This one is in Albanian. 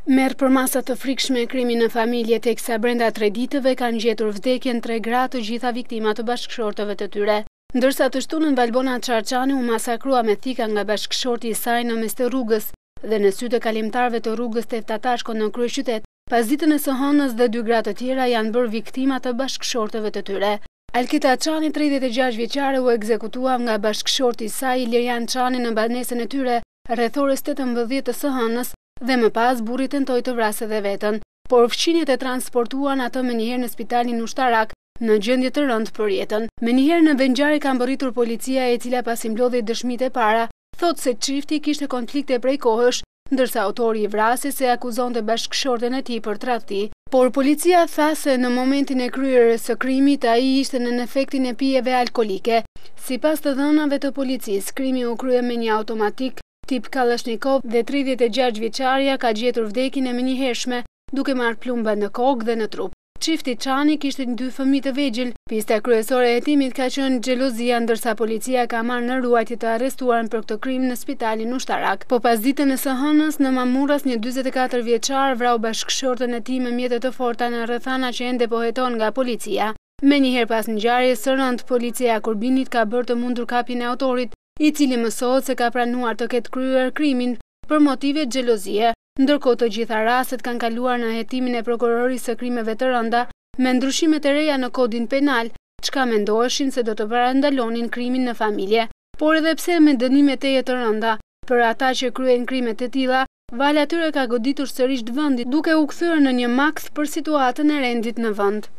Merr për masa të frikshme krimi në familje teksa brenda 3 ditëve kanë gjetur vdekjen 3 gra, të gjitha viktima të bashkëshortëve të tyre. Ndërsa të shtunën Valbona Çarçani u masakrua me thika nga bashkëshorti i saj në mes të rrugës dhe në sy të kalimtarëve të rrugës Teftatashko në kryeqytet. Pas ditën e së hënës dhe 2 gra të tjera janë bërë viktima të bashkëshortëve të tyre. Alkita Çani, 36 vjeçare, u ekzekutua nga bashkëshorti i saj Ilirian Çani në banesën e tyre rreth orës 18 të së hënës dhe më pas burri tentoi të vrasë dhe veten, por fqinjet e transportuan atë menjëherë në spitalin ushtarak në gjendje të rëndë për jetën. Menjëherë në Vendgjari ka mbërritur policia, e cila pasi mblodhi dëshmitë e para, thotë se çifti kishte konflikte prej kohësh, ndërsa autori i vrasjes e akuzonte bashkëshorten e tij për tradhti. Por policia tha se në momentin e kryerjes së krimit ai ishte në efektin e pijeve alkolike. Sipas të dhënave të policisë, krimi u krye me një automatik tip Kalashnikov dhe 36 vjeçaria ka gjetur vdekjen e menjëhershme duke marrë plumba në kokë dhe në trup. Çifti Çani kishte 2 fëmijë të vegjël. Pista kryesore e hetimit ka qenë xhelozia, ndërsa policia ka marrë në ruajtje të arrestuar për këtë krim në spitalin ushtarak. Po pas ditën e së hënës në Mamurras, një 44 vjeçar vrau bashkëshorten e tij me mjete të forta në rrethana që ende po heton nga policia. Menjëherë pas ngjarjes së rëndë, policia e Kurbinit ka bërë të mundur kapjen e autorit, i cili mësohet se ka pranuar të ketë kryer krimin për motive xhelozie. Ndërkohë të gjitha rastet kanë kaluar në hetimin e prokurorisë së krimeve të rënda me ndryshimet e reja në kodin penal, çka mendoheshin se do të parandalonin krimin në familje. Por edhe pse me dënime teje të rënda për ata që kryejnë krime të tilla, vala tyre ka goditur sërish vendit, duke u kthyer në një makt për situatën e rendit në vend.